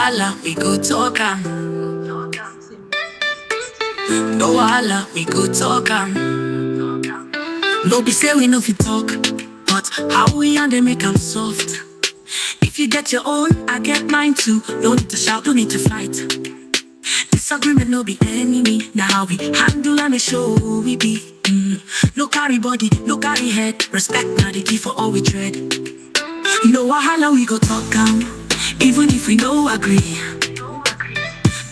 wahala, we go talk am. No wahala, we go talk am. No be say we no fit talk, but how we and they make am soft. If you get your own, I get mine too. No need to shout, no need to fight. Disagreement no be enemy. Now how we handle and show we be. No carry body, no carry head. Respect now the key for all we tread. No wahala, we go talk am, even if we no agree.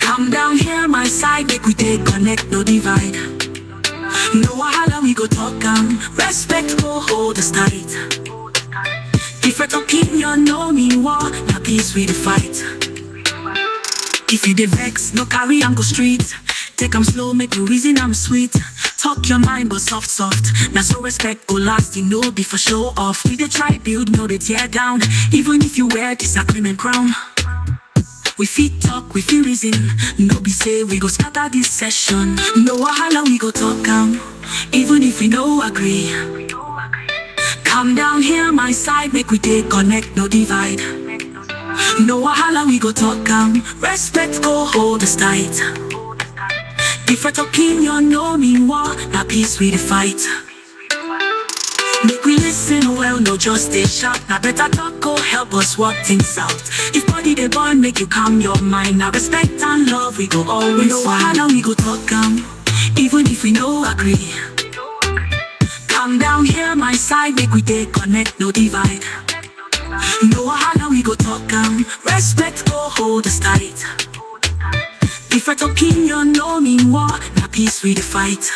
Come down here my side, make we take connect, no divide. No wahala, we go talk am, respect go hold us tight. Different opinion no mean war, na peace we dey fight. If you dey vex, no carry am go street. Take am slow, make you reason am sweet. Talk your mind but soft soft. Now so respect go last, you know be for show off. We dey try build, no dey tear down. Even if you wear disagreement crown. We fit talk, we fit reason. No be say we go scatter this session. No wahala, we go talk am, even if we no agree. Come down here my side, make we take connect, no divide. No wahala, we go talk am, respect go hold us tight. Different opinion no mean war, na peace we dey fight. Make we listen well, no just stay sharp. Now better talk go help us work things out. If body dey burn, make you calm your mind. Now respect and love we go always. No wahala, we go talk am, even if we no agree. Come down here my side, make we take connect, no divide. No wahala, we go talk am, respect go hold us tight. Different opinion no mean war, na peace we dey fight.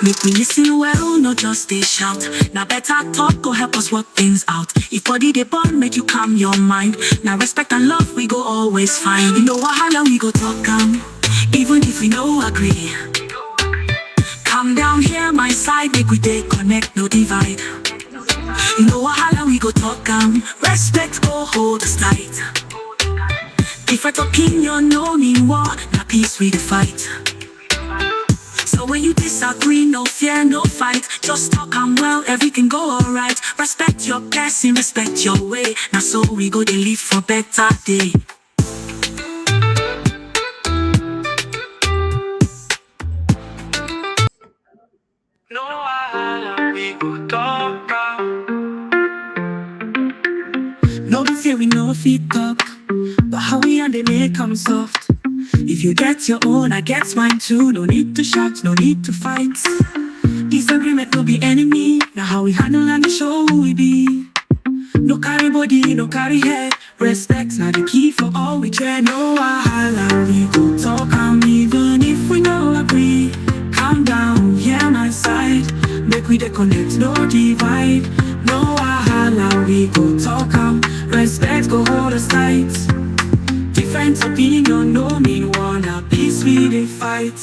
Make we listen well, no just stay shout. Now better talk go help us work things out. If body dey burn, make you calm your mind. Now respect and love we go always find. No wahala, we go talk am, even if we no agree. Come down here my side, make we take connect, no divide. No wahala, we go talk am, respect go hold us tight. Different opinion no mean war, na peace we dey fight. So when you disagree, no fear, no fight. Just talk am well, everything go alright. Respect your person, respect your way. Now so we go dey live for better day. No wahala, we go talk am. No be say we no fit talk, but how we and they make am soft. If you get your own, I get mine too. No need to shout, no need to fight. Disagreement no be enemy. Now how we handle and show who we be. No carry body, no carry head. Respect now the key for all we tread. No wahala, we go talk am, even if we no agree. Calm down, hear my side. Make we dey connect, no divide. No wahala, we go talk am, respect go hold us tight. Different opinion no mean war, na peace we dey fight.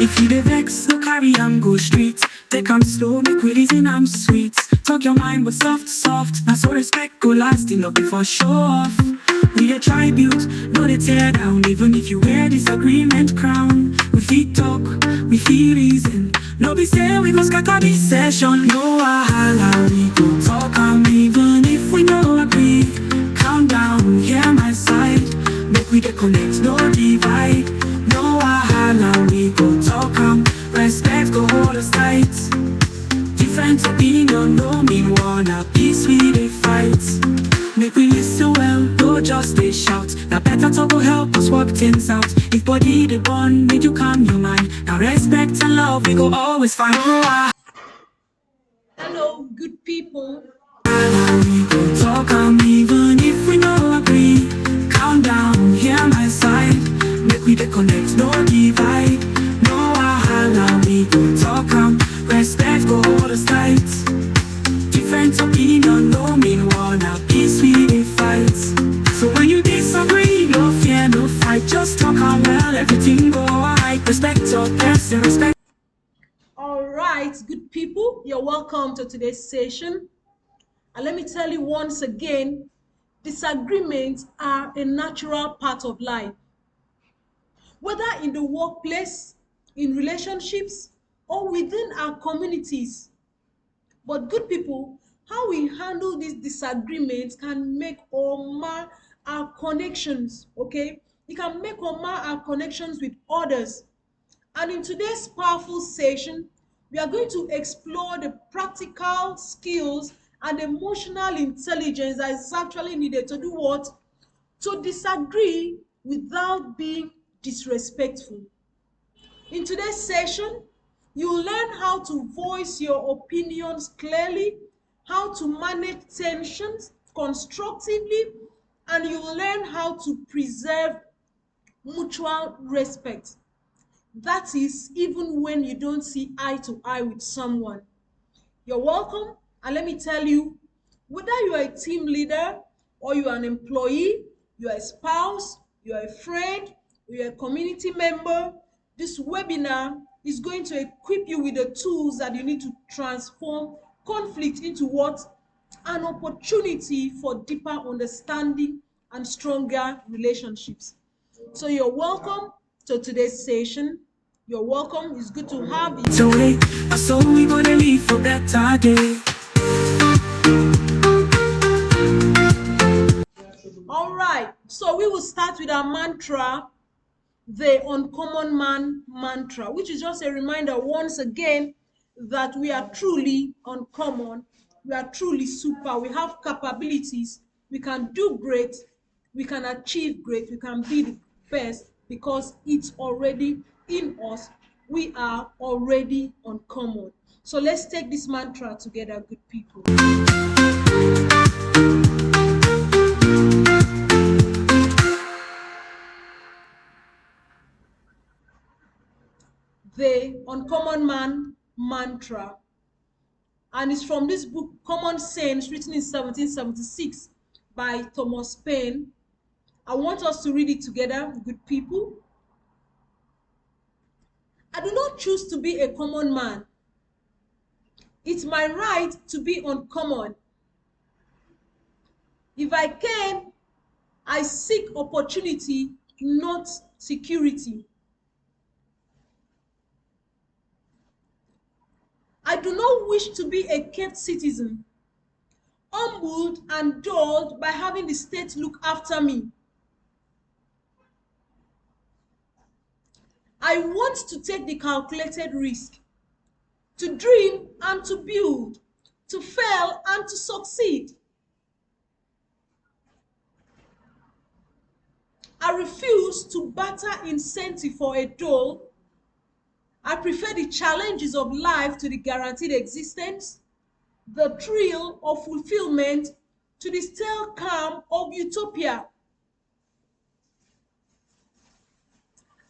If you dey vex, no carry am go street. Take am slow, make we reason am sweet. Talk your mind but soft soft. Na so respect go last, no be for show off. We dey try build, no dey tear down. Even if you wear disagreement crown. We fit talk, we fit reason. No be say we go scatter this session. No wahala, we go talk am, even if we no agree. Calm down, hear my side. Make we dey connect, no divide. No wahala, we go talk am, respect go hold us tight. Different opinion no mean war, na peace we dey fight. Make we listen well, no just stay shout. Now better talk go help us work things out. If body dey burn, make you calm your mind. Now respect and love we go always find. Hello, good people. We go talk am, even if we no agree. Calm down, hear my side. Make we dey connect, no divide. No wahala, we go talk am, respect go hold us tight. Different opinion no mean war, na peace we dey fight. So when you disagree, no fear, no fight. Just talk am well, everything go alright. Respect your person, respect. Alright, good people, you're welcome to today's session. And let me tell you once again, disagreements are a natural part of life. Whether in the workplace, in relationships, or within our communities. But good people, how we handle these disagreements can make or mar our connections, okay? It can make or mar our connections with others. And in today's powerful session, we are going to explore the practical skills and emotional intelligence that is actually needed to do what? To disagree without being disrespectful. In today's session, you'll learn how to voice your opinions clearly, how to manage tensions constructively, and you will learn how to preserve mutual respect. That is, even when you don't see eye to eye with someone. You're welcome. And let me tell you, whether you are a team leader or you are an employee, you are a spouse, you are a friend, you are a community member, this webinar is going to equip you with the tools that you need to transform conflict into what? An opportunity for deeper understanding and stronger relationships. So you're welcome to today's session. You're welcome. It's good to have you. So wait, so we gonna leave for better day. All right, so we will start with our mantra, the uncommon man mantra, which is just a reminder once again that we are truly uncommon, we are truly super, we have capabilities, we can do great, we can achieve great, we can be the best because it's already in us. We are already uncommon. So let's take this mantra together, good people. The uncommon man mantra, and it's from this book Common Sense, written in 1776 by Thomas Paine. I want us to read it together, good people. I do not choose to be a common man. It's my right to be uncommon. If I can, I seek opportunity, not security. I do not wish to be a kept citizen, humbled and dulled by having the state look after me. I want to take the calculated risk, to dream and to build, to fail and to succeed. I refuse to barter incentive for a dole. I prefer the challenges of life to the guaranteed existence, the thrill of fulfillment to the stale calm of utopia.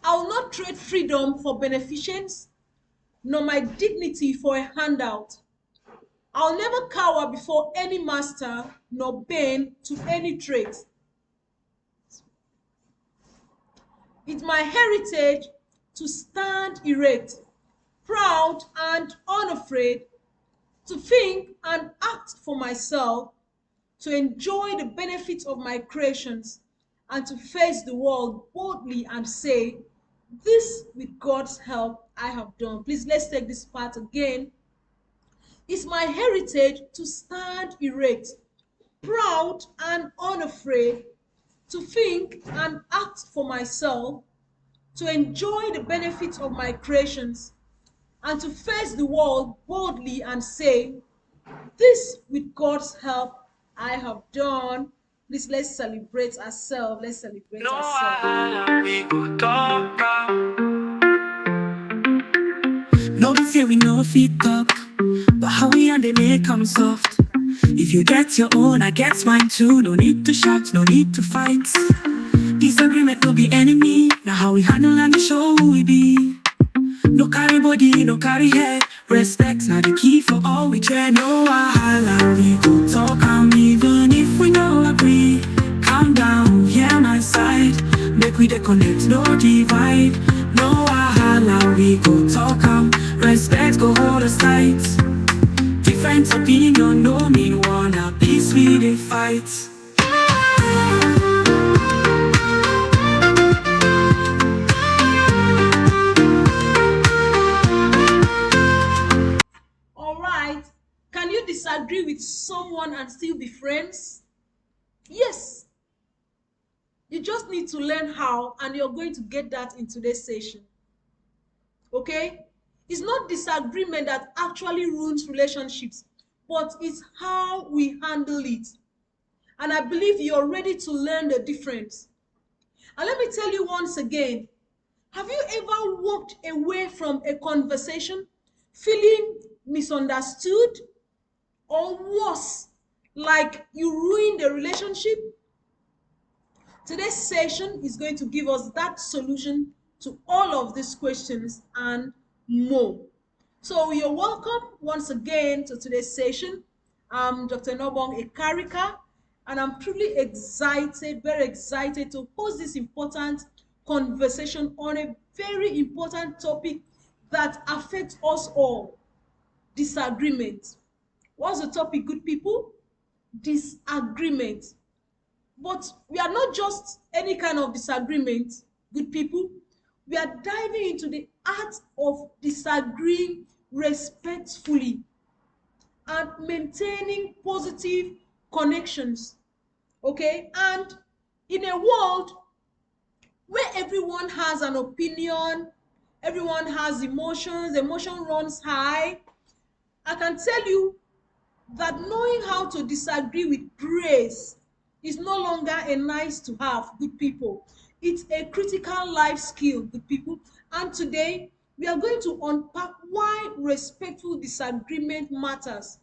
I will not trade freedom for beneficence, nor my dignity for a handout. I'll never cower before any master, nor bend to any trait. It's my heritage to stand erect, proud and unafraid, to think and act for myself, to enjoy the benefits of my creations, and to face the world boldly and say, this with God's help I have done. Please, let's take this part again. It's my heritage to stand erect, proud and unafraid, to think and act for myself, to enjoy the benefits of my creations, and to face the world boldly and say, this with God's help I have done. Please, let's celebrate ourselves. Let's celebrate No, ourselves. we go talk am. No be say we no fit talk, but how we and they make 'em soft. If you get your own, I get mine too. No need to shout, no need to fight. Disagreement no be enemy. Now how we handle and show who we be. No carry body, no carry head. Respect now the key for all we try. No wahala, we go talk am even if we no agree. Calm down, hear my side. Make we connect, no divide. No wahala, we go talk am. Respect go hold us tight. Different opinion no mean one. At peace we dey fight. disagree with someone and still be friends? Yes. You just need to learn how, and you're going to get that in today's session. Okay? It's not disagreement that actually ruins relationships, but it's how we handle it. And I believe you're ready to learn the difference. And let me tell you once again, have you ever walked away from a conversation feeling misunderstood, or worse, like you ruined the relationship? Today's session is going to give us that solution to all of these questions and more. So you're welcome once again to today's session. I'm Dr. Enobong Ekarika, and I'm truly excited, very excited to host this important conversation on a very important topic that affects us all: disagreement. What's the topic, good people? Disagreement. But we are not just any kind of disagreement, good people. We are diving into the art of disagreeing respectfully and maintaining positive connections. Okay? And in a world where everyone has an opinion, everyone has emotions, emotion runs high, I can tell you that knowing how to disagree with grace is no longer a nice to have, good people. It's a critical life skill, good people. And today, we are going to unpack why respectful disagreement matters.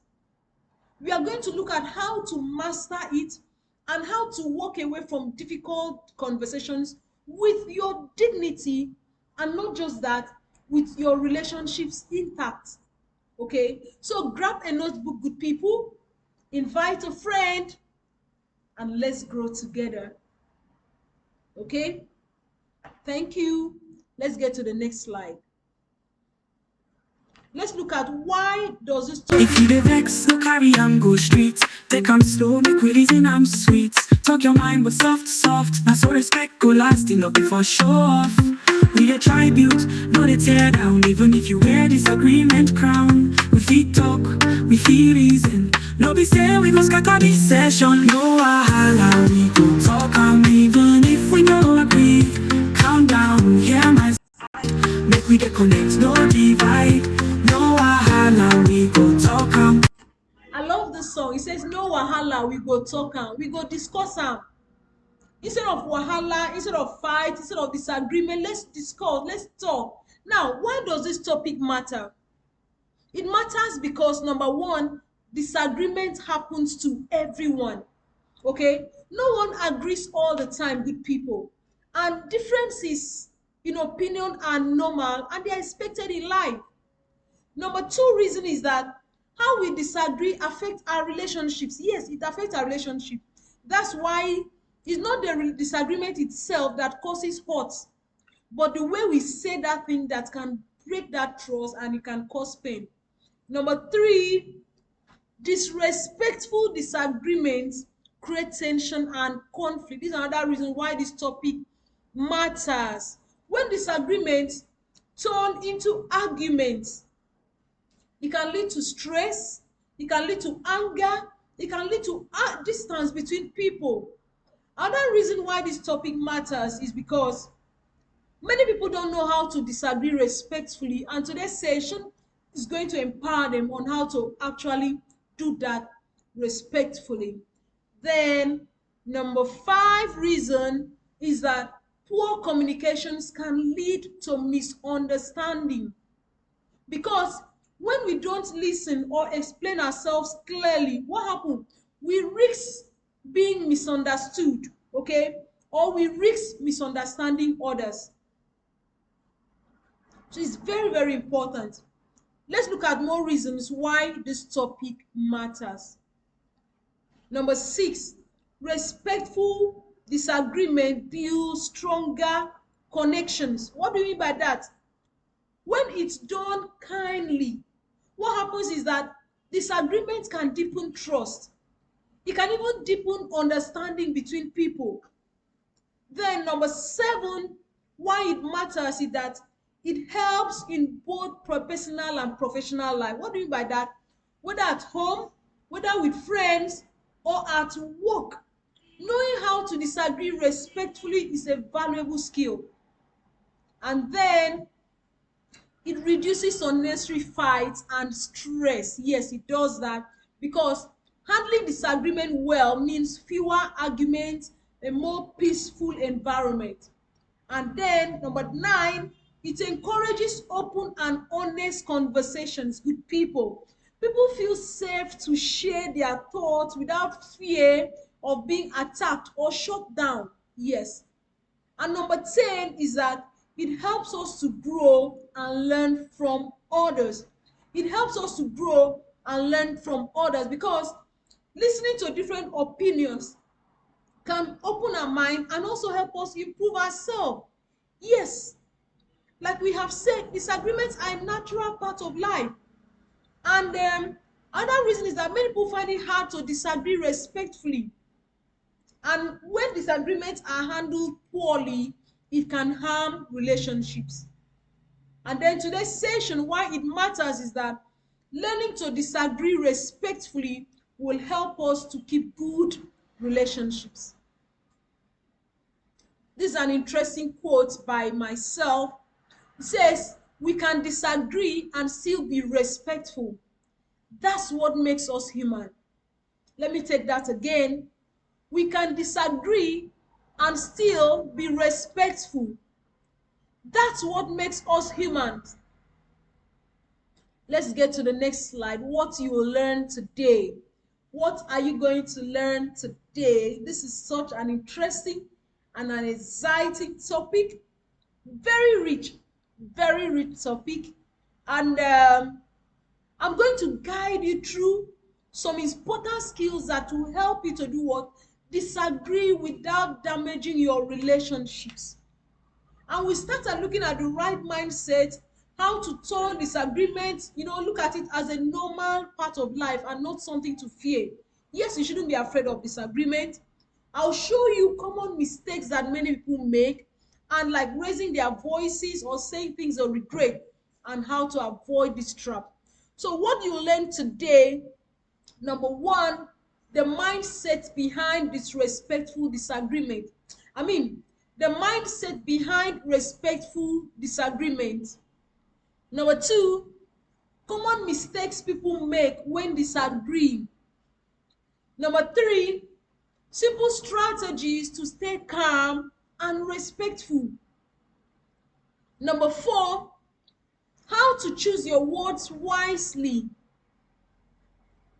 We are going to look at how to master it and how to walk away from difficult conversations with your dignity, and not just that, with your relationships intact. Okay, so grab a notebook, good people, invite a friend, and let's grow together. Okay, thank you. Let's get to the next slide. Let's look at why does this topic. If you dey vex, no carry am go street. Take am slow, make we reason am sweet. Talk your mind but soft, soft. Na so respect go last, not before show off. We dey try build, no dey tear down. Even if you wear disagreement crown, we fit talk, we fit reason. No be say we go scatter this session. No wahala, we go talk am even if we no agree. Calm down, hear my make we dey connect, no divide. No wahala, we go talk am. I love this song. It says, no wahala, we go talk am, we go discuss am. Instead of wahala, instead of fight, instead of disagreement, let's discuss, let's talk. Now, why does this topic matter? It matters because, number one, disagreement happens to everyone. Okay, no one agrees all the time, good people, and differences in opinion are normal and they are expected in life. Number two reason is that how we disagree affects our relationships. Yes, it affects our relationship. That's why it's not the disagreement itself that causes hurt, but the way we say that thing that can break that trust, and it can cause pain. Number three, disrespectful disagreements create tension and conflict. This is another reason why this topic matters. When disagreements turn into arguments, it can lead to stress, it can lead to anger, it can lead to distance between people. Another reason why this topic matters is because many people don't know how to disagree respectfully, and today's session is going to empower them on how to actually do that respectfully. Then, number five reason is that poor communications can lead to misunderstanding. Because when we don't listen or explain ourselves clearly, what happens? We risk being misunderstood, okay? Or we risk misunderstanding others. So it's very, very important. Let's look at more reasons why this topic matters. Number six, respectful disagreement builds stronger connections. What do you mean by that? When it's done kindly, what happens is that disagreement can deepen trust. It can even deepen understanding between people. Then number seven, why it matters is that it helps in both personal and professional life. What do you mean by that? Whether at home, whether with friends or at work. Knowing how to disagree respectfully is a valuable skill. And then it reduces unnecessary fights and stress. Yes, it does that, because handling disagreement well means fewer arguments, a more peaceful environment. And then number 9, it encourages open and honest conversations with people. People feel safe to share their thoughts without fear of being attacked or shut down. Yes. And number 10 is that it helps us to grow and learn from others. It helps us to grow and learn from others, because listening to different opinions can open our mind and also help us improve ourselves. Yes, like we have said, disagreements are a natural part of life. And another reason is that many people find it hard to disagree respectfully. And when disagreements are handled poorly, it can harm relationships. And then today's session, why it matters is that learning to disagree respectfully will help us to keep good relationships. This is an interesting quote by myself. It says, "We can disagree and still be respectful. That's what makes us human." Let me take that again. We can disagree and still be respectful. That's what makes us humans. Let's get to the next slide. What you will learn today. What are you going to learn today? This is such an interesting and an exciting topic. Very rich topic. And I'm going to guide you through some important skills that will help you to do what? Disagree without damaging your relationships. And we started looking at the right mindset, how to turn disagreement, look at it as a normal part of life and not something to fear. Yes, you shouldn't be afraid of disagreement. I'll show you common mistakes that many people make, and like raising their voices or saying things they regret, and how to avoid this trap. So what you learn today: number 1, the mindset behind disrespectful disagreement. I mean, the mindset behind respectful disagreement. Number 2, common mistakes people make when disagreeing. Number 3, simple strategies to stay calm and respectful. Number 4, how to choose your words wisely.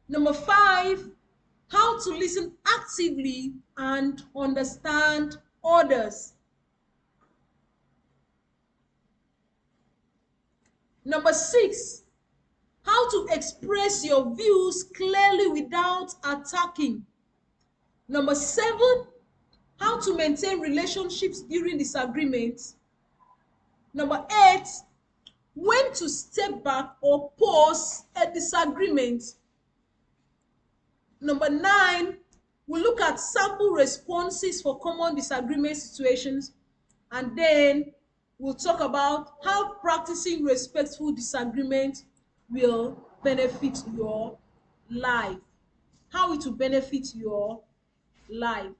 Number 5, how to listen actively and understand others. Number 6, how to express your views clearly without attacking. Number 7, how to maintain relationships during disagreements. Number 8, when to step back or pause a disagreement. Number 9, we look at sample responses for common disagreement situations, and then we'll talk about how practicing respectful disagreement will benefit your life. How it will benefit your life.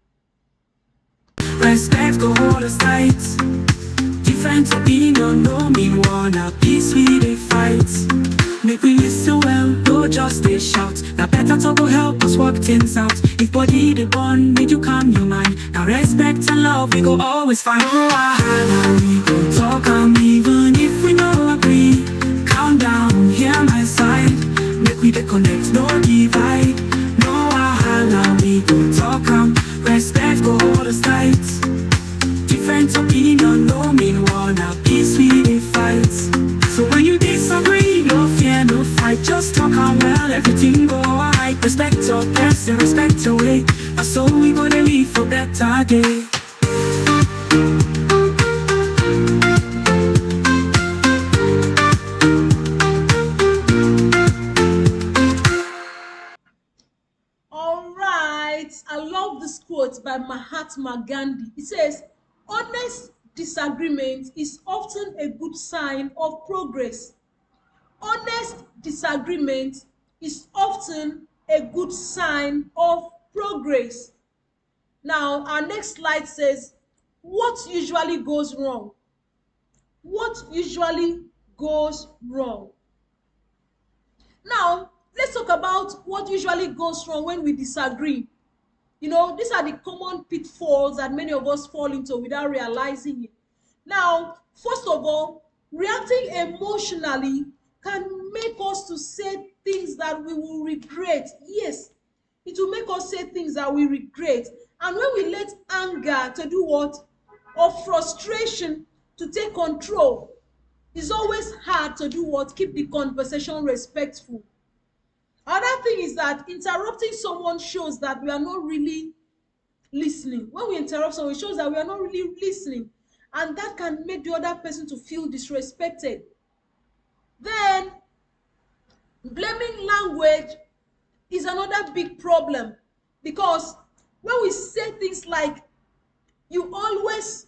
Respect go hold us tight. Different opinion no mean war. Now peace we dey fight. Make we listen well, no just dey shout. Now better talk go help us work things out. If body dey burn, make you calm your mind. Now respect and love we go always find. Oh, now we go talk even if we no agree. Calm down, hear my side. Make we dey connect, no divide. No wahala, we go talk respect go hold us tight. Different opinion no mean war. Now peace we dey fight. So when you disagree, no fear, no fight. Just talk well, everything go alright. Respect your person, respect your way. And so we go to live for better day. All right, I love this quote by Mahatma Gandhi. It says, "Honest disagreement is often a good sign of progress." Honest disagreement is often a good sign of progress. Now, our next slide says, what usually goes wrong? What usually goes wrong? Now, let's talk about what usually goes wrong when we disagree. These are the common pitfalls that many of us fall into without realizing it. Now, first of all, reacting emotionally can make us to say things that we will regret. Yes, it will make us say things that we regret. And when we let anger to do what? Or frustration to take control, it's always hard to do what? Keep the conversation respectful. Another thing is that interrupting someone shows that we are not really listening. When we interrupt someone, it shows that we are not really listening, and that can make the other person to feel disrespected. Then, blaming language is another big problem, because when we say things like, you always,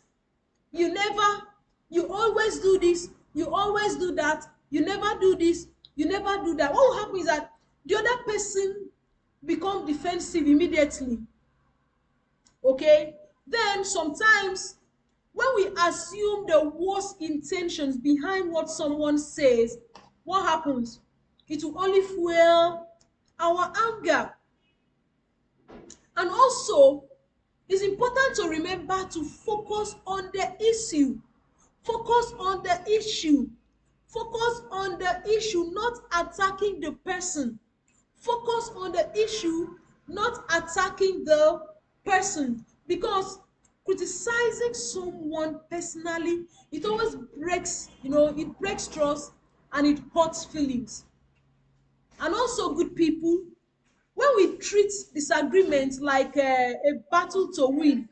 you never, you always do this, you always do that, you never do this, you never do that, what will happen is that the other person become defensive immediately. Okay, then sometimes when we assume the worst intentions behind what someone says, what happens? It will only fuel our anger. And also, it's important to remember to focus on the issue. Focus on the issue. Focus on the issue, not attacking the person. Focus on the issue, not attacking the person. Because criticizing someone personally, it always breaks, it breaks trust and it hurts feelings. And also, good people, when we treat disagreement like a battle to win,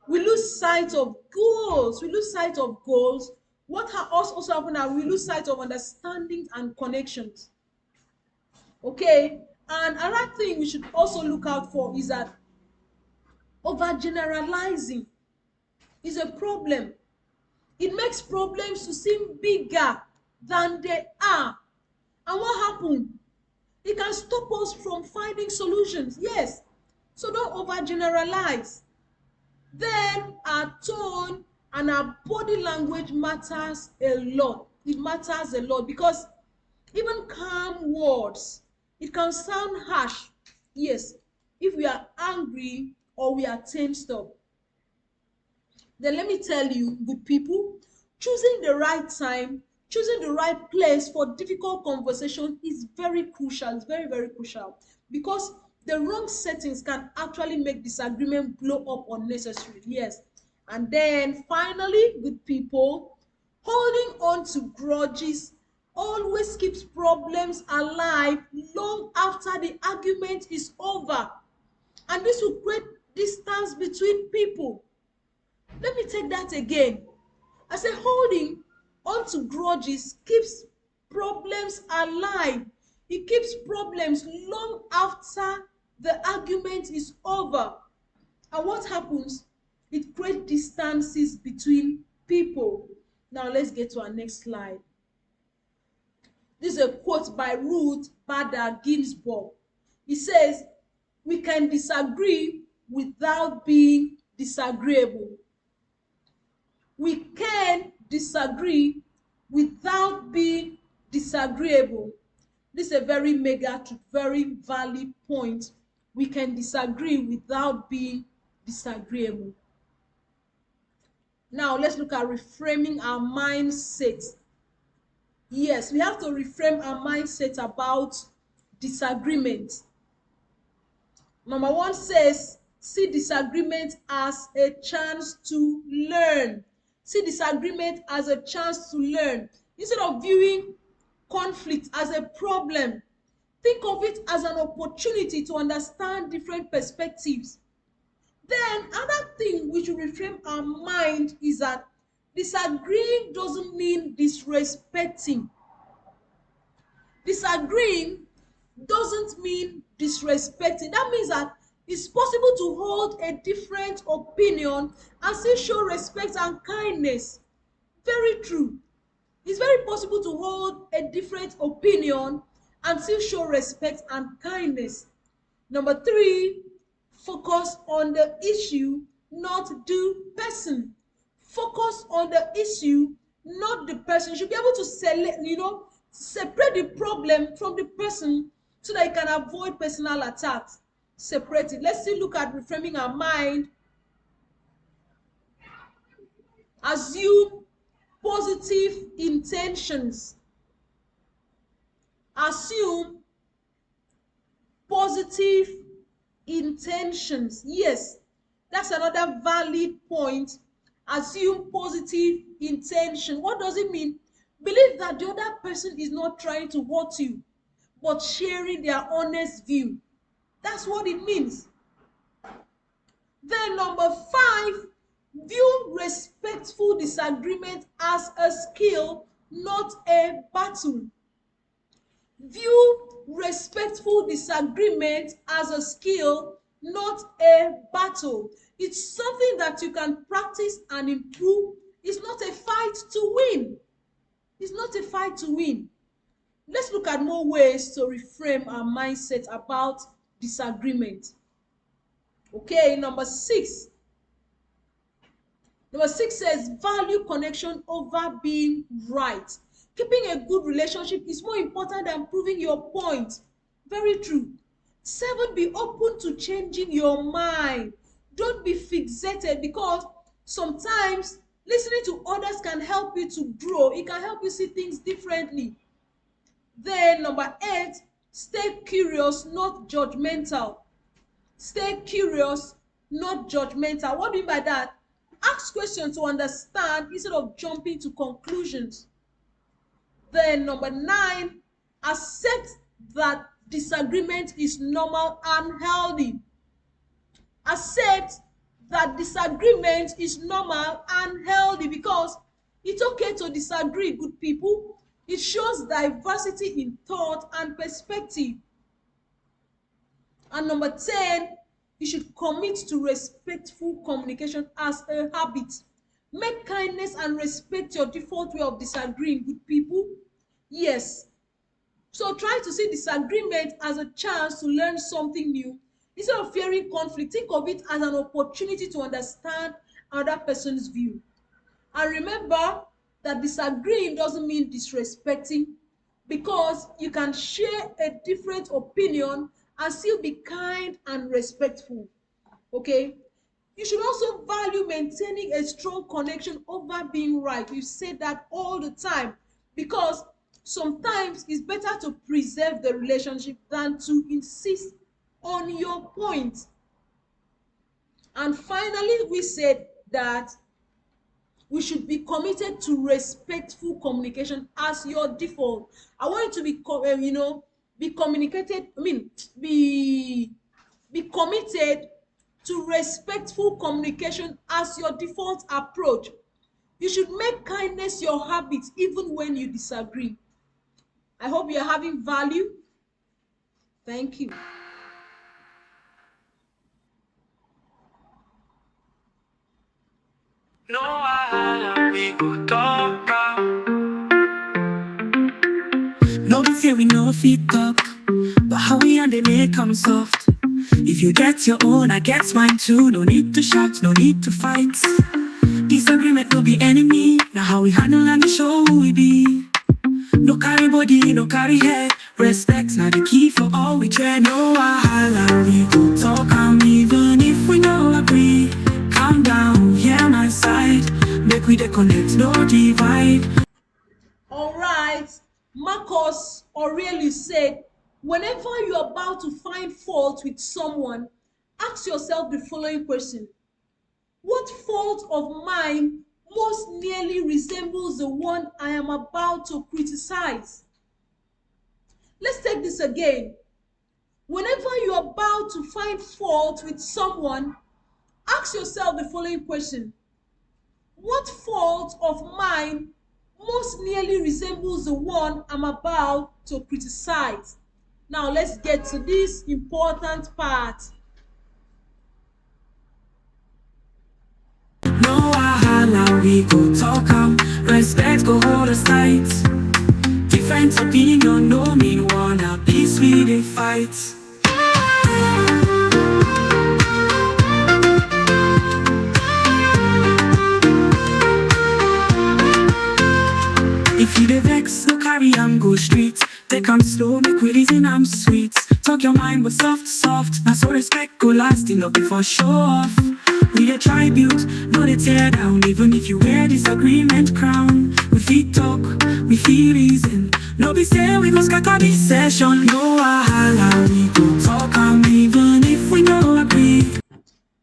we lose sight of goals. We lose sight of goals. What also happen is we lose sight of understanding and connections. Okay, and another thing we should also look out for is that overgeneralizing is a problem. It makes problems to seem bigger than they are. And what happens? It can stop us from finding solutions. Yes. So don't overgeneralize. Then our tone and our body language matters a lot. It matters a lot, because even calm words, it can sound harsh. Yes, if we are angry or we are tensed up. Then let me tell you, good people, choosing the right time, choosing the right place for difficult conversation is very crucial. It's very, very crucial, because the wrong settings can actually make disagreement blow up unnecessarily. Yes. And then finally, good people, holding on to grudges always keeps problems alive long after the argument is over. And this will create distance between people. Let me take that again. I say holding on to grudges keeps problems alive. It keeps problems long after the argument is over. And what happens? It creates distances between people. Now let's get to our next slide. This is a quote by Ruth Bader Ginsburg. It says, we can disagree without being disagreeable. We can disagree without being disagreeable. This is a very mega to very valid point. We can disagree without being disagreeable. Now let's look at reframing our mindset. Yes, we have to reframe our mindset about disagreement. Number one says, see disagreement as a chance to learn. See disagreement as a chance to learn. Instead of viewing conflict as a problem, think of it as an opportunity to understand different perspectives. Then, another thing we should reframe our mind is that disagreeing doesn't mean disrespecting. Disagreeing doesn't mean disrespecting. That means that it's possible to hold a different opinion and still show respect and kindness. Very true. It's very possible to hold a different opinion and still show respect and kindness. Number three, focus on the issue, not the person. Focus on the issue, not the person. You should be able to select, separate the problem from the person so that you can avoid personal attacks. Separate it. Let's still look at reframing our mind. Assume positive intentions. Assume positive intentions. Yes, that's another valid point. Assume positive intention. What does it mean? Believe that the other person is not trying to hurt you, but sharing their honest view. That's what it means. Then number five, view respectful disagreement as a skill, not a battle. View respectful disagreement as a skill, not a battle. It's something that you can practice and improve. It's not a fight to win. It's not a fight to win. Let's look at more ways to reframe our mindset about disagreement. Okay, Number six says value connection over being right. Keeping a good relationship is more important than proving your point. Very true. Seven, be open to changing your mind. Don't be fixated, because sometimes listening to others can help you to grow. It can help you see things differently. Then number eight, stay curious, not judgmental. Stay curious, not judgmental. What do you mean by that? Ask questions to understand instead of jumping to conclusions. Then number nine, accept that disagreement is normal and healthy. Accept that disagreement is normal and healthy, because it's okay to disagree, good people. It shows diversity in thought and perspective. And number 10, you should commit to respectful communication as a habit. Make kindness and respect your default way of disagreeing with people. Yes. So try to see disagreement as a chance to learn something new. Instead of fearing conflict, think of it as an opportunity to understand another person's view. And remember that disagreeing doesn't mean disrespecting, because you can share a different opinion and still be kind and respectful. Okay? You should also value maintaining a strong connection over being right. You say that all the time, because sometimes it's better to preserve the relationship than to insist on your point. And finally, we said that we should be committed to respectful communication as your default. I want you to be communicated. Be committed to respectful communication as your default approach. You should make kindness your habit even when you disagree. I hope you are having value. Thank you. No, I we go talk am. No be say we no fit talk, but how we and they make come soft. If you get your own, I get mine too. No need to shout, no need to fight. Disagreement no be enemy. Now how we handle and show who we be. No carry body, no carry head. Respect's not the key for all we share. No wahala, we go talk am even if we no agree. Calm down, hear my side. Make we dey connect, no divide. All right. Marcus Aurelius said, whenever you're about to find fault with someone, ask yourself the following question: what fault of mine most nearly resembles the one I am about to criticize? Let's take this again. Whenever you're about to find fault with someone, ask yourself the following question: what fault of mine most nearly resembles the one I'm about to criticize? Now let's get to this important part. No wahala, we go talk am. Respect go hold us tight. different opinion no mean war, na peace we dey fight. If you dey vex, no carry am go street. Take am slow, make we reason am sweet. Talk your mind but soft, soft. Na so respect go last, enough before show off. We dey try build, no dey tear down. Even if you wear disagreement crown, we fit talk, we fit reason. No be say we go scatter this session. No wahala, we go talk am even if we no agree.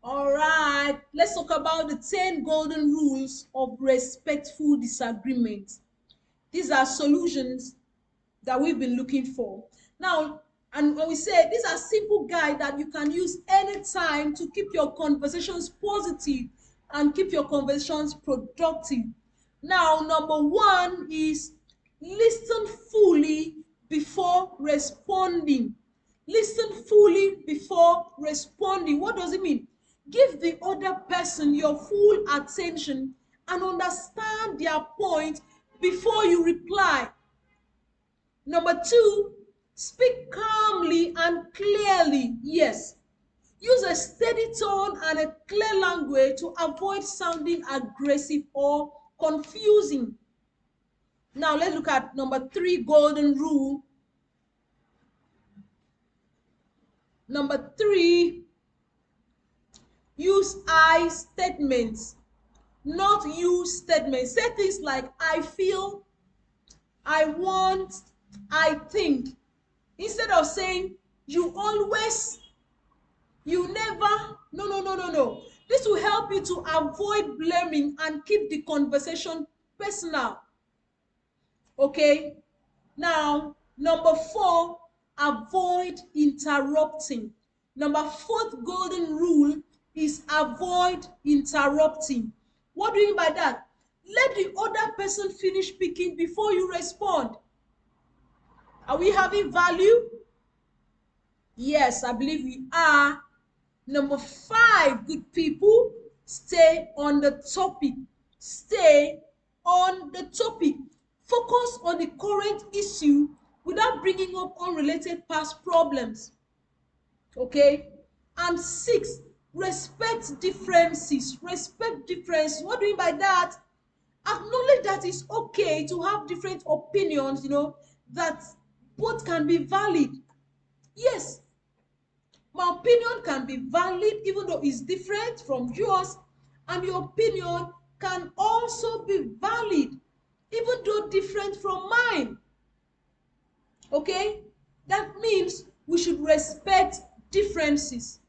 All right, let's talk about the 10 golden rules of respectful disagreement. These are solutions that we've been looking for. Now, and when we say these are simple guides that you can use anytime to keep your conversations positive and keep your conversations productive. Now, number one is listen fully before responding. Listen fully before responding. What does it mean? Give the other person your full attention and understand their point before you reply. Number two, speak calmly and clearly. Yes. Use a steady tone and a clear language to avoid sounding aggressive or confusing. Now let's look at number three golden rule. Number three, use I statements, not you statements. Say things like I feel, I want, I think. Instead of saying you always, you never. No, no, no, no, no. This will help you to avoid blaming and keep the conversation personal. Okay? Now, number four, avoid interrupting. Number fourth golden rule is avoid interrupting. What do you mean by that? Let the other person finish speaking before you respond. Are we having value? Yes, I believe we are. Number five, good people, stay on the topic. Stay on the topic. Focus on the current issue without bringing up unrelated past problems. Okay? And six, respect differences. Respect differences. What do you mean by that? Acknowledge that it's okay to have different opinions, that both can be valid. Yes, my opinion can be valid even though it's different from yours, and your opinion can also be valid even though different from mine. Okay? That means we should respect differences.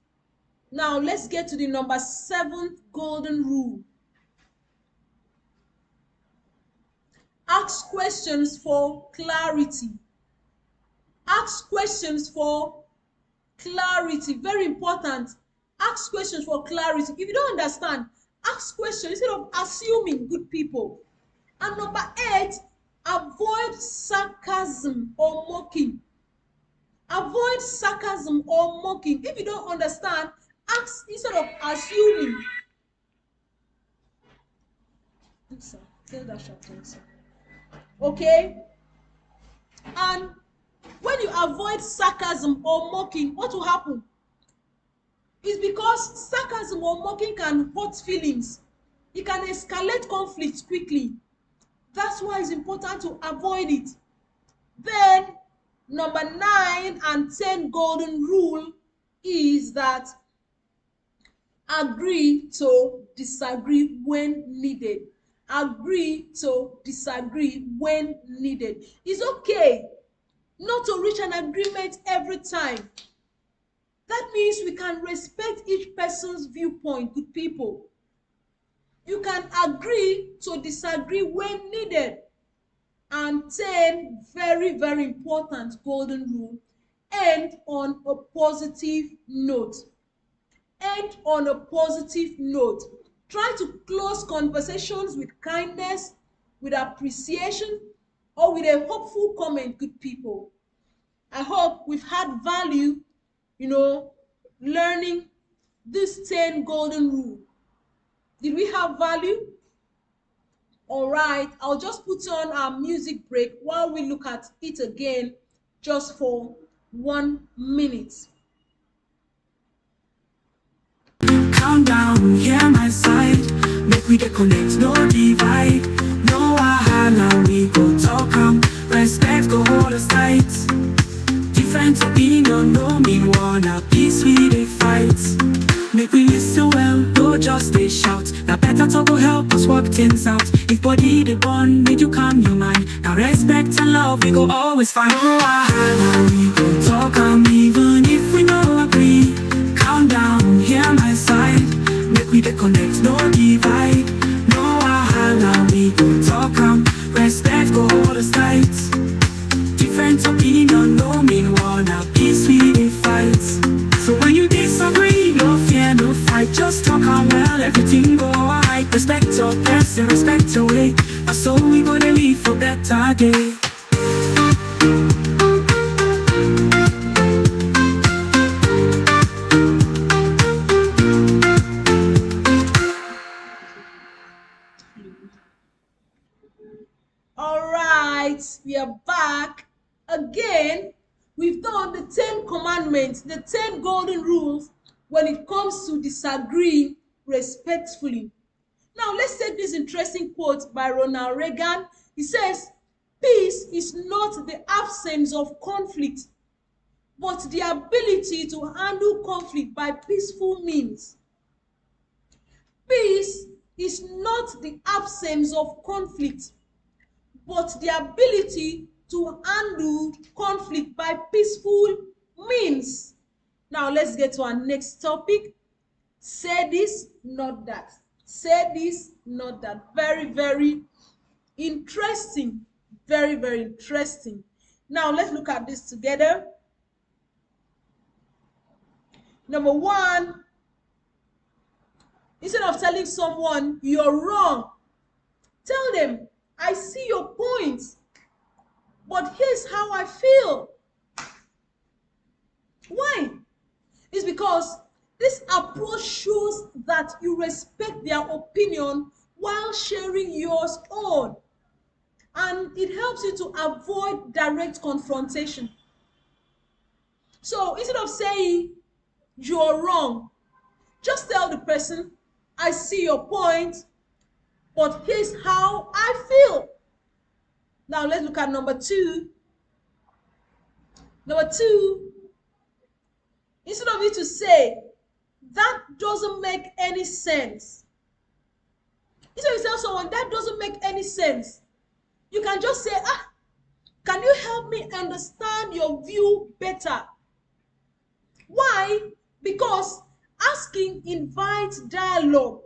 Now let's get to the number seventh golden rule. Ask questions for clarity. Ask questions for clarity. Very important. Ask questions for clarity. If you don't understand, ask questions instead of assuming, good people. And number eight, avoid sarcasm or mocking. Avoid sarcasm or mocking. If you don't understand, ask instead of assuming. Okay? And when you avoid sarcasm or mocking, what will happen? It's because sarcasm or mocking can hurt feelings. It can escalate conflicts quickly. That's why it's important to avoid it. Then, number 9 and 10 golden rule is that agree to disagree when needed. Agree to disagree when needed. It's okay not to reach an agreement every time. That means we can respect each person's viewpoint, good people. You can agree to disagree when needed. And 10, very, very important golden rule, end on a positive note. End on a positive note. Try to close conversations with kindness, with appreciation, or with a hopeful comment, good people. I hope we've had value, learning this 10 golden rule. Did we have value? All right, I'll just put on our music break while we look at it again just for 1 minute. Calm down, hear my side. Make we dey connect, no divide. No wahala, we go talk respect go hold us tight. Different opinion no mean war, na peace we dey fight. Make we listen well, no just dey shout. Na better talk go help us work things out. If body dey burn, make you calm your mind. Na respect and love we go always find. No wahala, we go talk even if we no agree. Calm down, hear my side. Make we dey connect, no divide. No wahala, we go talk respect go hold us tight. Different opinion no mean war, na peace we dey fight. So when you disagree, no fear, no fight. Just talk well, everything go alright. Respect your person, respect your way. And so we gonna live for better day. All right, we are back again. We've done the 10 commandments, the 10 golden rules when it comes to disagreeing respectfully. Now, let's take this interesting quote by Ronald Reagan. He says, "Peace is not the absence of conflict, but the ability to handle conflict by peaceful means." Peace is not the absence of conflict, but the ability to handle conflict by peaceful means. Now, let's get to our next topic. Say this, not that. Say this, not that. Very, very interesting. Very, very interesting. Now, let's look at this together. Number one, instead of telling someone you're wrong, tell them, "I see your point, but here's how I feel." Why? It's because this approach shows that you respect their opinion while sharing yours own, and it helps you to avoid direct confrontation. So instead of saying you're wrong, just tell the person, "I see your point, but here's how I feel." Now let's look at number two. Number two, instead of you to say, "That doesn't make any sense," instead of you tell someone, "That doesn't make any sense," you can just say, "Can you help me understand your view better?" Why? Because asking invites dialogue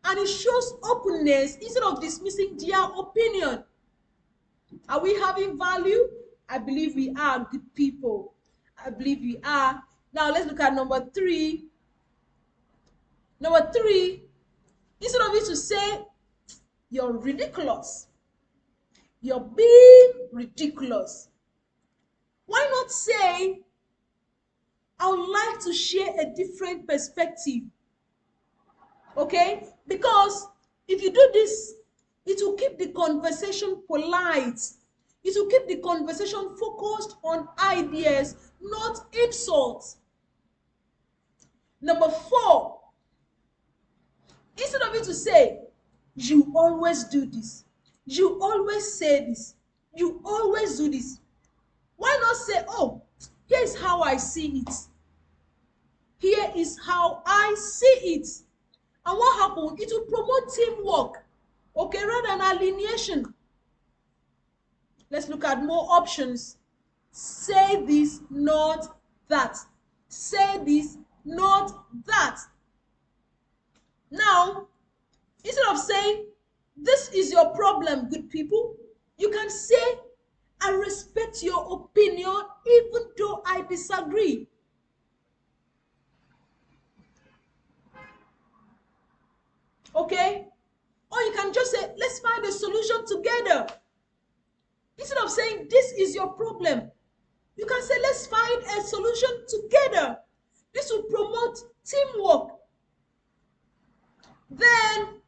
and it shows openness instead of dismissing their opinion. Are we having value? I believe we are, good people. I believe we are. Now let's look at number three. Number three, instead of you to say, "You're ridiculous," "You're being ridiculous," why not say, "I would like to share a different perspective." Okay? Because if you do this, it will keep the conversation polite. It will keep the conversation focused on ideas, not insults. Number four, instead of you to say, "You always do this," "You always say this," "You always do this," why not say, "Oh, here's how I see it. Here is how I see it." And what happened? It will promote teamwork, okay, rather than alienation. Let's look at more options. Say this, not that. Say this, not that. Now, instead of saying, "This is your problem, good people," you can say, "I respect your opinion even though I disagree." Okay? Or you can just say, "Let's find a solution together." Instead of saying, "This is your problem," you can say, "Let's find a solution together." This will promote teamwork. Then,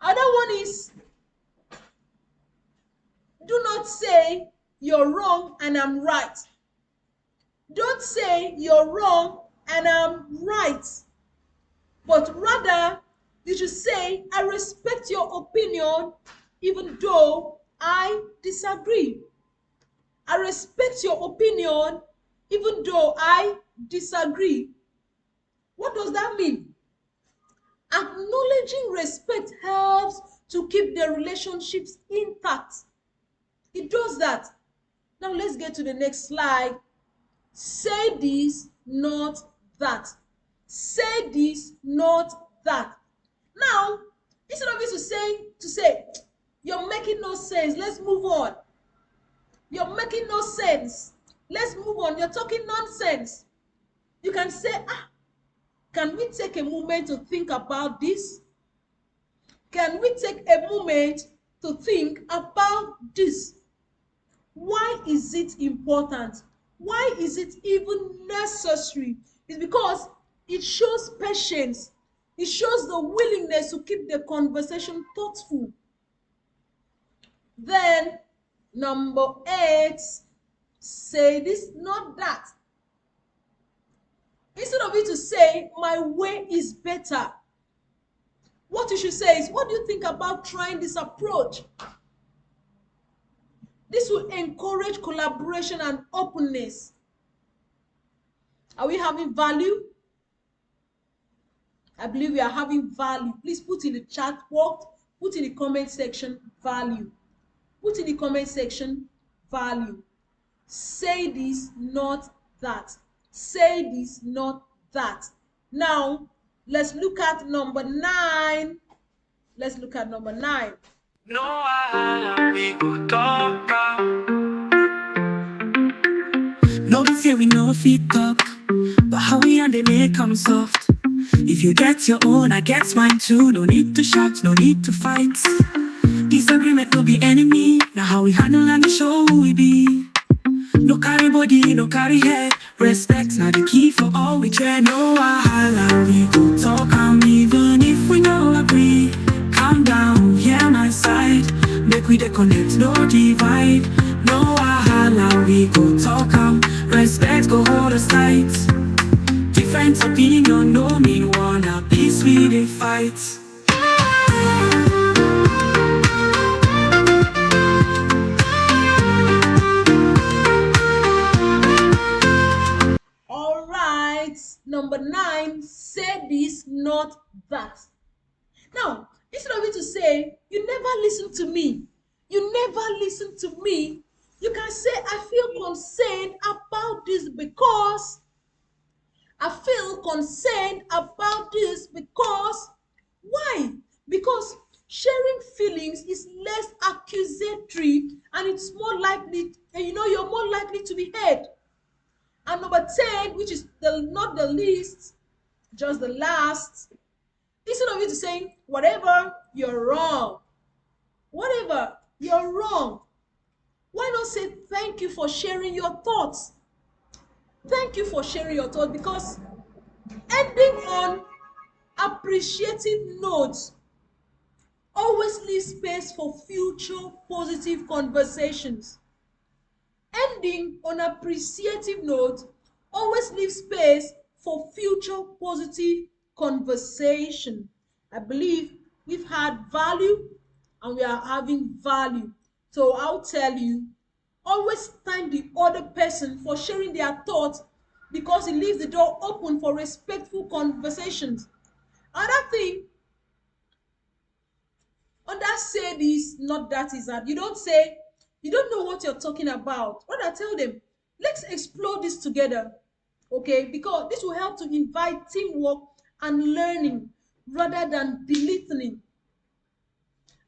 another one is, Don't say you're wrong and I'm right. Don't say you're wrong and I'm right. But rather, you should say, I respect your opinion even though I disagree. I respect your opinion even though I disagree. What does that mean? Acknowledging respect helps to keep the relationships intact. It does that. Now let's get to the next slide. Say this, not that. Say this, not that. Now, instead of you to say, you're making no sense, let's move on. You're making no sense. Let's move on. You're talking nonsense. You can say, can we take a moment to think about this? Can we take a moment to think about this? Why is it important? Why is it even necessary? It's because it shows patience. It shows the willingness to keep the conversation thoughtful. Then, number 8, say this, not that. Instead of you to say, my way is better, what you should say is, what do you think about trying this approach? This will encourage collaboration and openness. Are we having value? I believe we are having value. Please put in the chat box, put in the comment section, value. Put in the comment section, value. Say this, not that. Say this, not that. Now, let's look at number 9. Let's look at number 9. No, we go talk am. No be say we no fit talk, but how we and they make come soft. If you get your own, I get mine too. No need to shout, no need to fight. Disagreement no be enemy. Now how we handle and show who we be. No carry body, no carry head. Respect now the key for all we share. No wahala, we go talk am even if we no agree. Calm down, hear my side. Make we dey connect, no divide. No wahala, we go talk am. Respect go hold us tight. Different opinion no mean one. At peace we dey fight. All right, number 9, say this, not that. Now, instead of you to say, you never listen to me, you never listen to me, you can say, I feel concerned about this because, I feel concerned about this because, why? Because sharing feelings is less accusatory and it's more likely, you're more likely to be heard. And number 10, which is not the least, just the last, instead of you to saying, whatever, you're wrong. Whatever, you're wrong. Why not say thank you for sharing your thoughts? Thank you for sharing your thoughts, because ending on appreciative notes always leaves space for future positive conversations. Ending on appreciative note always leaves space for future positive conversation. I believe we've had value and we are having value. So I'll tell you, always thank the other person for sharing their thoughts, because it leaves the door open for respectful conversations. Another thing, under say this, not that, is that you don't say, you don't know what you're talking about. What I tell them, let's explore this together, okay? Because this will help to invite teamwork and learning rather than belittling.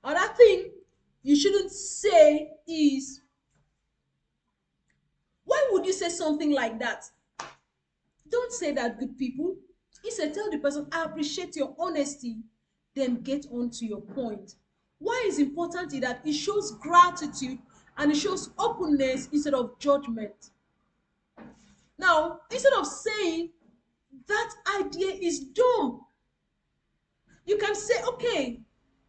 Another thing you shouldn't say is, why would you say something like that? Don't say that, good people. Instead, tell the person, I appreciate your honesty, then get on to your point. Why is important is that it shows gratitude and it shows openness instead of judgment. Now, instead of saying that idea is dumb, you can say, okay,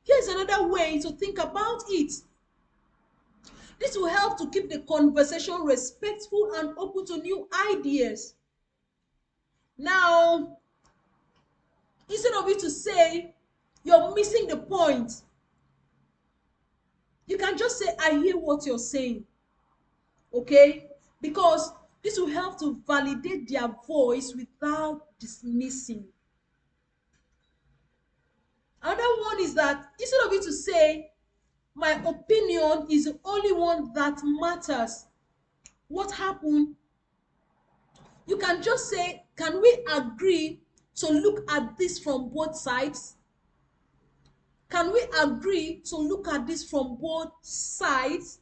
here's another way to think about it. This will help to keep the conversation respectful and open to new ideas. Now, instead of you to say you're missing the point, you can just say, I hear what you're saying. Okay? Because this will help to validate their voice without dismissing. Another one is that instead of you to say, my opinion is the only one that matters, what happened? You can just say, can we agree to look at this from both sides? Can we agree to look at this from both sides?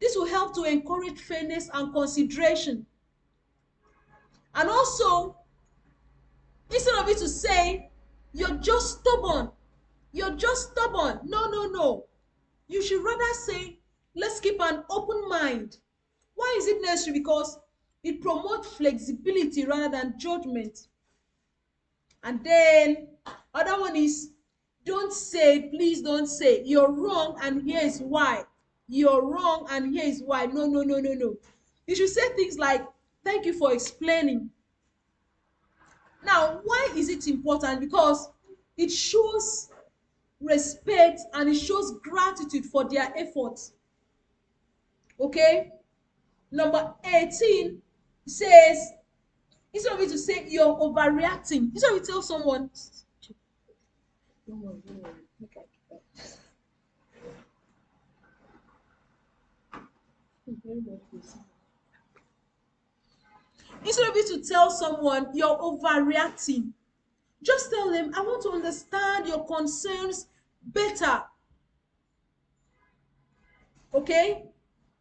This will help to encourage fairness and consideration. And also, instead of you to say, you're just stubborn, you're just stubborn. No, no, no. You should rather say, let's keep an open mind. Why is it necessary? Because it promotes flexibility rather than judgment. And then other one is, don't say, please don't say, you're wrong and here is why. You're wrong and here is why. No, no, no, no, no. You should say things like, thank you for explaining. Now, why is it important? Because it shows respect and it shows gratitude for their efforts. Okay? Number 18 says, instead of you to say you're overreacting, instead of you tell someone, don't worry, don't worry, make I keep that. Very well, please. Instead of you to tell someone you're overreacting, just tell them, I want to understand your concerns better. Okay?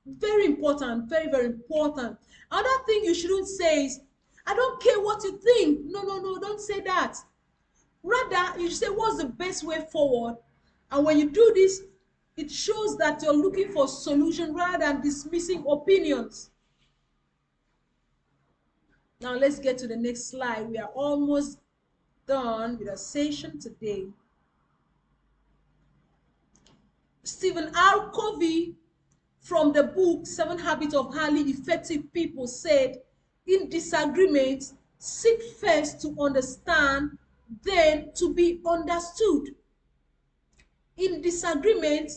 Very important, very, very important. Another thing you shouldn't say is, I don't care what you think. No, no, no, don't say that. Rather, you say, what's the best way forward? And when you do this, it shows that you're looking for solution rather than dismissing opinions. Now, let's get to the next slide. We are almost done with our session today. Stephen R. Covey, from the book Seven Habits of Highly Effective People, said, in disagreement, seek first to understand, then to be understood. In disagreement,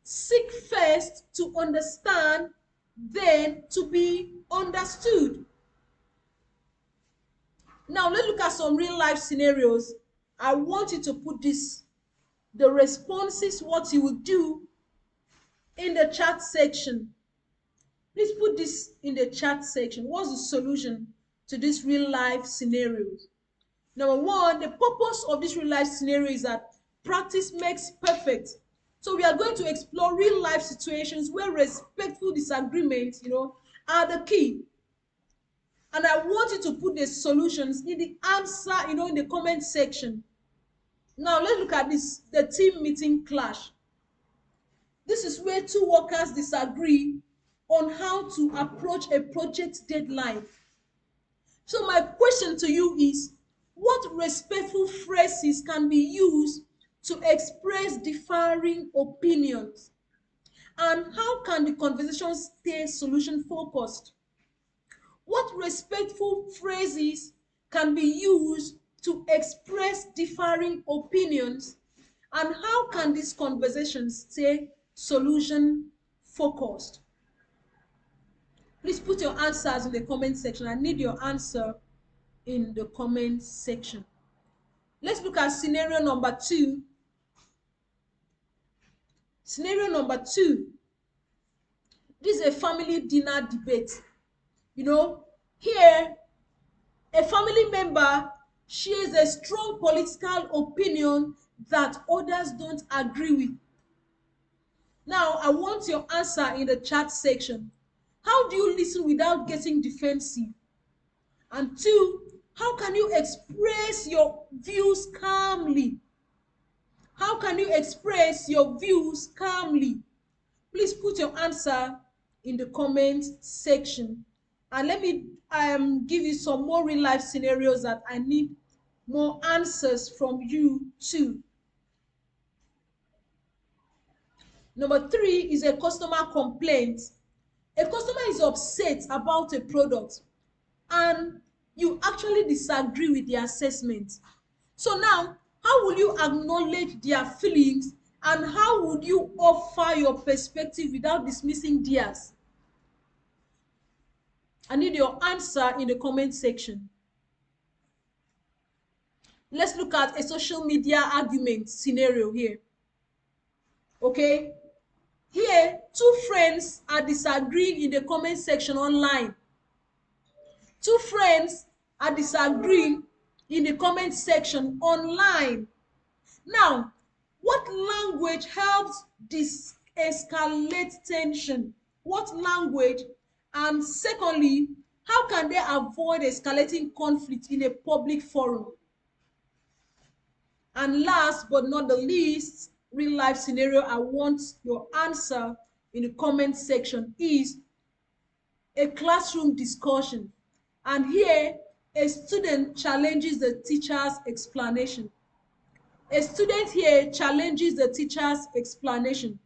seek first to understand, then to be understood. Now, let's look at some real life scenarios. I want you to put the responses, what you will do, in the chat section. Please put this in the chat section. What's the solution to this real life scenarios? Number one, the purpose of this real life scenario is that practice makes perfect. So we are going to explore real life situations where respectful disagreements, are the key. And I want you to put the solutions in the answer, in the comment section. Now let's look at this, the team meeting clash. This is where two workers disagree on how to approach a project deadline. So my question to you is, what respectful phrases can be used to express differing opinions? And how can the conversation stay solution focused? What respectful phrases can be used to express differing opinions? And how can this conversation stay solution focused? Please put your answers in the comment section. I need your answer in the comment section. Let's look at scenario number 2. Scenario number 2. This is a family dinner debate. Here, a family member shares a strong political opinion that others don't agree with. Now, I want your answer in the chat section. How do you listen without getting defensive? And 2, how can you express your views calmly? How can you express your views calmly? Please put your answer in the comment section. And let me give you some more real life scenarios that I need more answers from you too. Number three is a customer complaint. A customer is upset about a product and you actually disagree with the assessment. So now, how will you acknowledge their feelings and how would you offer your perspective without dismissing theirs? I need your answer in the comment section. Let's look at a social media argument scenario here. Okay? Here, two friends are disagreeing in the comment section online. Two friends are disagreeing in the comment section online. Now, what language helps this escalate tension? What language? And secondly, how can they avoid escalating conflict in a public forum? And last but not the least, real life scenario I want your answer in the comment section is a classroom discussion. And here, a student challenges the teacher's explanation. A student here challenges the teacher's explanation.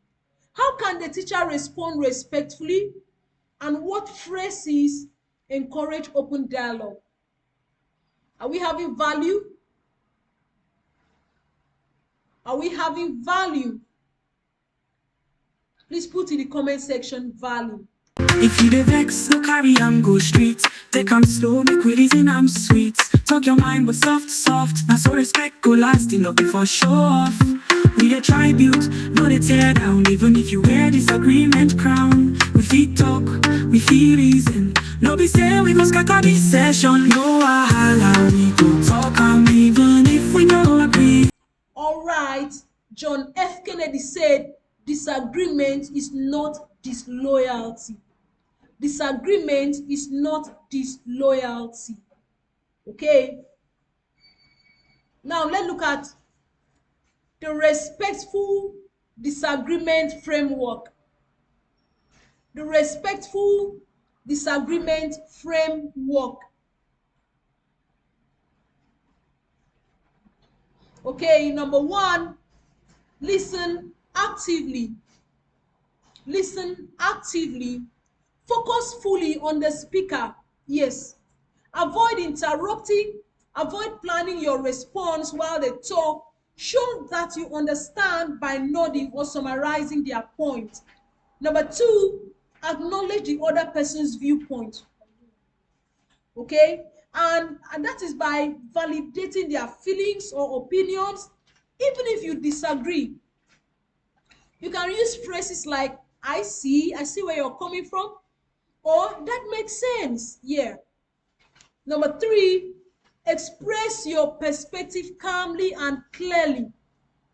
How can the teacher respond respectfully? And what phrases encourage open dialogue? Are we having value? Are we having value? Please put in the comment section value. If you dey vex, no carry am go street. Take am slow, make we reason am sweet. Talk your mind but soft, soft. Na so respect go last, enough before show off. We dey try build, no dey tear down. Even if you wear disagreement crown, we fit talk, we fit reason. No be say we go scatter this session. No wahala, we go talk am even if we no agree. Alright, John F. Kennedy said, disagreement is not disloyalty. Disagreement is not disloyalty. Okay? Now let's look at the respectful disagreement framework. The respectful disagreement framework. Okay, number one, listen actively. Listen actively. Focus fully on the speaker. Yes. Avoid interrupting. Avoid planning your response while they talk. Show that you understand by nodding or summarizing their point. Number two, acknowledge the other person's viewpoint. Okay? And that is by validating their feelings or opinions, even if you disagree. You can use phrases like, I see where you're coming from, or that makes sense. Yeah. Number three, express your perspective calmly and clearly.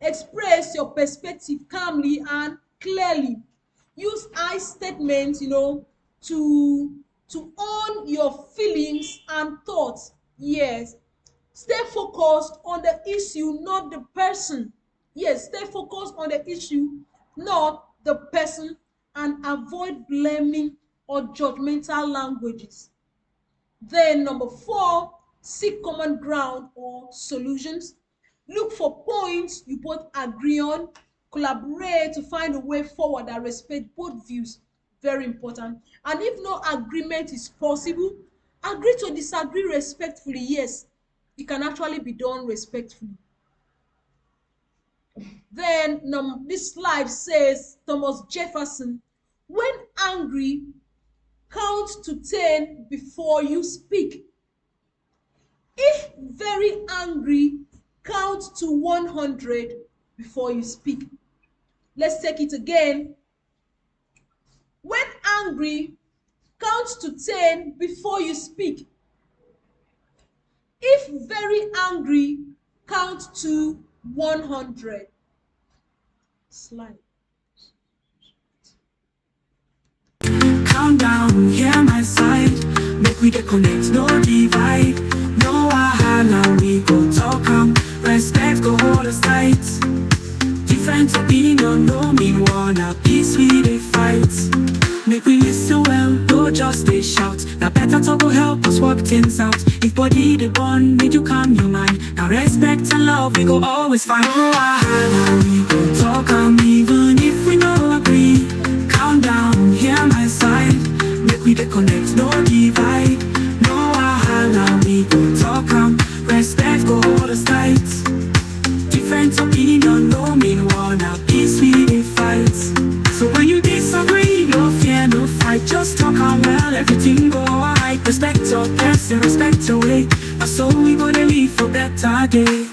Express your perspective calmly and clearly. Use I statements, to own your feelings and thoughts. Yes. Stay focused on the issue, not the person. Yes, stay focused on the issue, not the person, and avoid blaming or judgmental languages. Then number four, seek common ground or solutions. Look for points you both agree on. Collaborate to find a way forward that respects both views. Very important. And if no agreement is possible, agree to disagree respectfully. Yes, it can actually be done respectfully. Then this slide says Thomas Jefferson, when angry, count to 10 before you speak. If very angry, count to 100 before you speak. Let's take it again. When angry, count to 10 before you speak. If very angry, count to 100. Slide. Calm down, hear my side. Make we dey connect, no divide. No wahala, we go talk am. Respect go hold us tight. Different opinion no mean one. Na peace we dey fight. Make we listen well, no just dey shout. Na better talk go help us work things out. If body dey burn, make you calm your mind. Na respect and love we go always find. No wahala, we go talk am even if we no we dey connect, no divide. No wahala, we go talk respect go hold us tight. Different opinion no mean war, na peace we dey fight. So when you disagree, no fear, no fight, just talk well, everything go alright. Respect your person, respect your way, and so we go dey live for better day.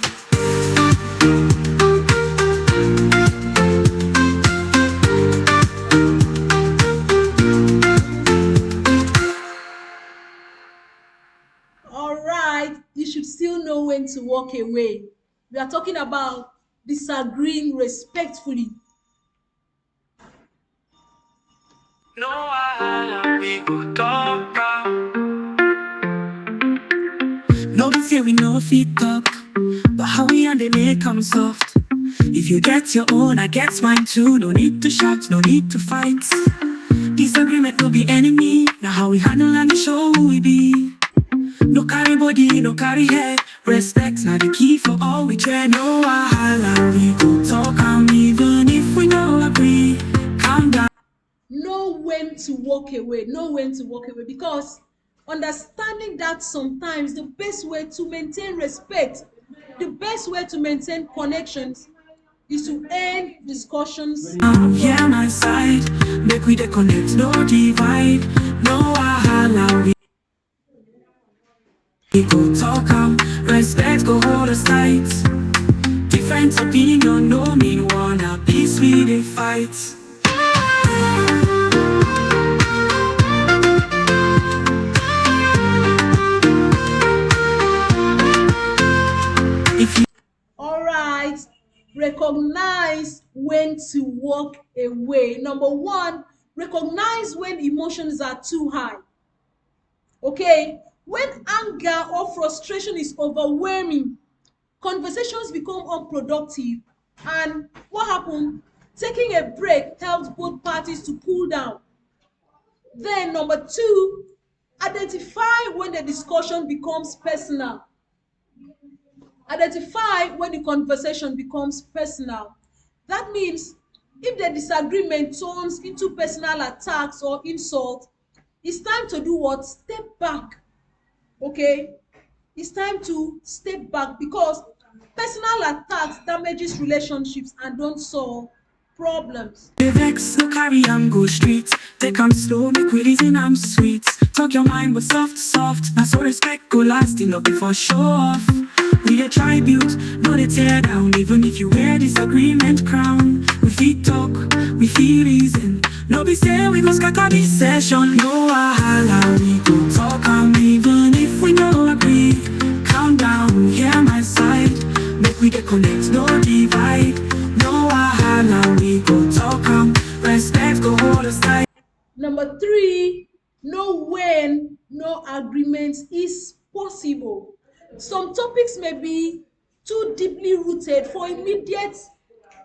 Alright, you should still know when to walk away. We are talking about disagreeing respectfully. No wahala, we go talk no be say we no fit talk, but how we and they make come soft. If you get your own, I get mine too. No need to shout, no need to fight. Disagreement no be enemy. Now how we handle and show who we be. No carry body, no carry head. Respect now the key for all we try. No wahala, we go talk even if we no agree. Calm down. Know when to walk away. Know when to walk away, because understanding that sometimes the best way to maintain respect, the best way to maintain connections is to end discussions. Hear my side, make we dey connect, no divide. No wahala, we go talk respect go hold us tight. Different opinion no mean war, na peace we dey fight. Alright, recognize when to walk away. Number one, recognize when emotions are too high. Okay, when anger or frustration is overwhelming, conversations become unproductive. And what happened? Taking a break helps both parties to cool down. Then, number two, identify when the discussion becomes personal. Identify when the conversation becomes personal. That means if the disagreement turns into personal attacks or insult, it's time to do what? Step back. Okay? It's time to step back, because personal attacks damages relationships and don't solve problems. The vex no carry go straight. Take slow, make we reason sweet. Talk your mind but soft, soft. Now so respect go last enough before show off. We dey try build, no dey tear down. Even if you wear disagreement crown, we fit talk, we fit reason. No be say we go scatter this session. No wahala, we go talk even if we no agree. Calm down, hear my side, make we dey connect, no divide. No wahala, we go talk respect go hold us tight. Number three, know when no agreement is possible. Some topics may be too deeply rooted for immediate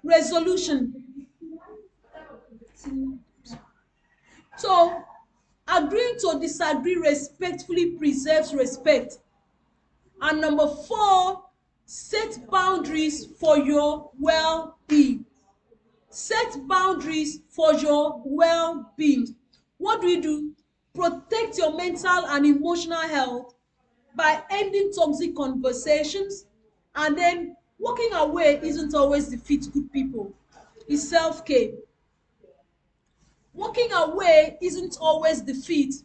resolution. So, agreeing to disagree respectfully preserves respect. And number four, set boundaries for your well-being. Set boundaries for your well-being. What do? Protect your mental and emotional health by ending toxic conversations. And then walking away isn't always defeat good people. It's self-care. Walking away isn't always defeat.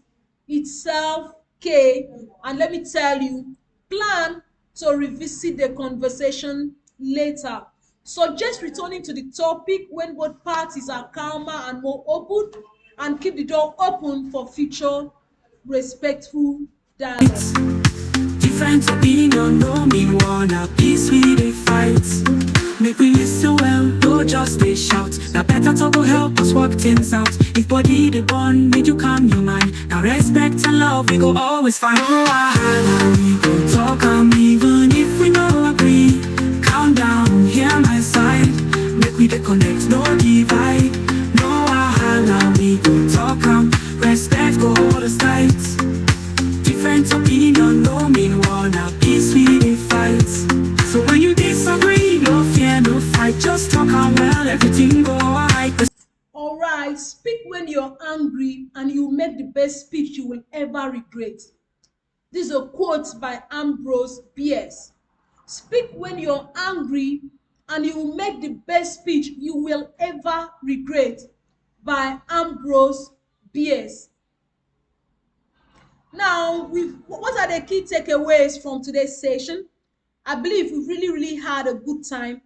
It's self-care. And let me tell you, plan to revisit the conversation later. Suggest returning to the topic when both parties are calmer and more open, and keep the door open for future respectful dialogue. Different opinion no mean war, na peace we dey fight. Make we listen well, no just dey shout. Na better talk go help us work things out. If body dey burn, make you calm your mind. Na respect and love we go always find. No wahala, we go talk even if we no agree. Calm down, hear my side, make we dey connect, no divide. No wahala, we go talk respect go hold us tight. Different opinion no mean war, na peace we dey fight. So when you disagree, no fear, no fight, just talk well, everything go alright. Alright, speak when you're angry and you make the best speech you will ever regret. This is a quote by Ambrose Bierce. Speak when you're angry and you will make the best speech you will ever regret, by Ambrose Bierce. Now, what are the key takeaways from today's session? I believe we've really had a good time,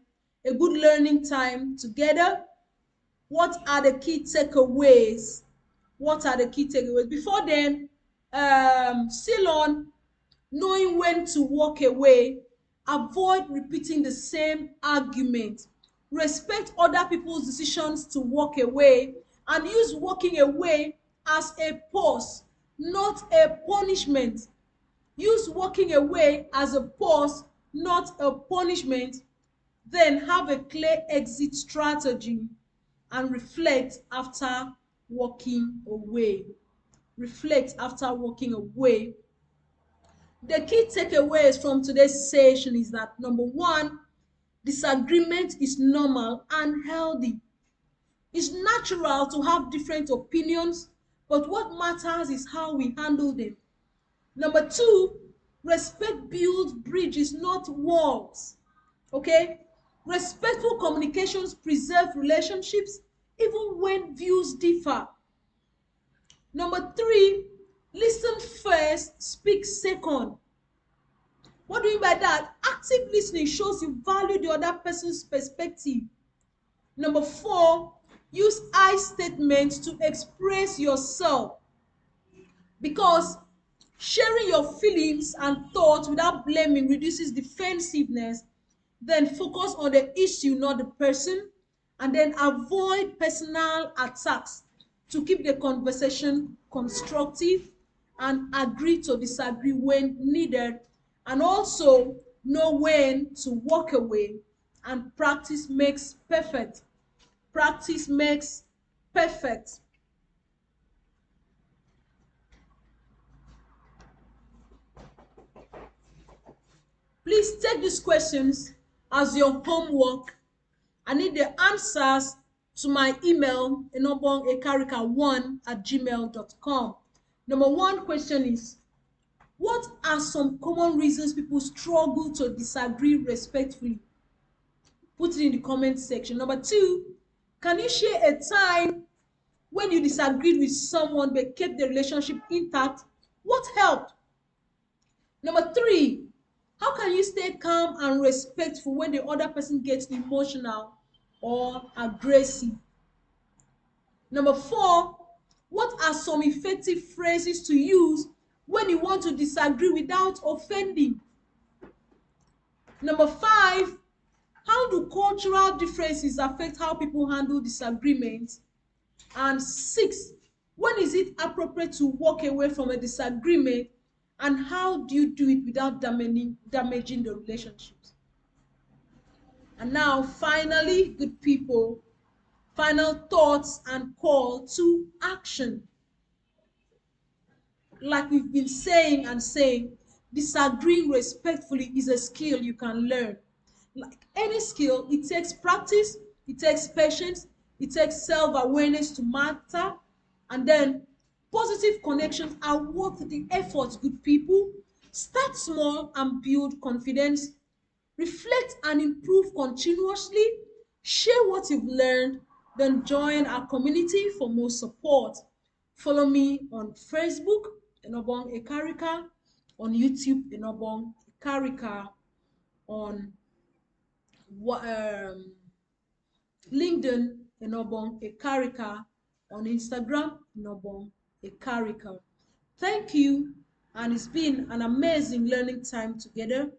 a good learning time together. What are the key takeaways? What are the key takeaways? Before then, still on knowing when to walk away, avoid repeating the same argument, respect other people's decisions to walk away, and use walking away as a pause, not a punishment. Use walking away as a pause, not a punishment. Then have a clear exit strategy and reflect after walking away. Reflect after walking away. The key takeaways from today's session is that number one, disagreement is normal and healthy. It's natural to have different opinions, but what matters is how we handle them. Number two, respect builds bridges, not walls. Okay? Respectful communications preserve relationships even when views differ. Number three, listen first, speak second. What do you mean by that? Active listening shows you value the other person's perspective. Number four, use I statements to express yourself, because sharing your feelings and thoughts without blaming reduces defensiveness. Then focus on the issue, not the person, and then avoid personal attacks to keep the conversation constructive, and agree to disagree when needed, and also know when to walk away. And practice makes perfect. Practice makes perfect. Please take these questions as your homework. I need the answers to my email, Enobong Ekarika1@gmail.com. Number one question is, what are some common reasons people struggle to disagree respectfully? Put it in the comment section. Number two, can you share a time when you disagreed with someone but kept the relationship intact? What helped? Number three, how can you stay calm and respectful when the other person gets emotional or aggressive? Number four, what are some effective phrases to use when you want to disagree without offending? Number five, how do cultural differences affect how people handle disagreements? And six, when is it appropriate to walk away from a disagreement, and how do you do it without damaging the relationships? And now, finally, good people, final thoughts and call to action. Like we've been saying and saying, disagreeing respectfully is a skill you can learn. Like any skill, it takes practice, it takes patience, it takes self-awareness to master, and then positive connections are worth the effort, good people. Start small and build confidence. Reflect and improve continuously. Share what you've learned, then join our community for more support. Follow me on Facebook, Enobong Ekarika, on YouTube, Enobong Ekarika, on LinkedIn, Enobong Ekarika, on Instagram, Enobong Ekarika. Thank you, and it's been an amazing learning time together.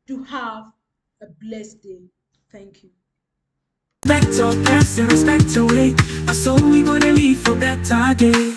To have a blessed day. Thank you. Respect our past and respect our way. I saw we gonna leave for better day.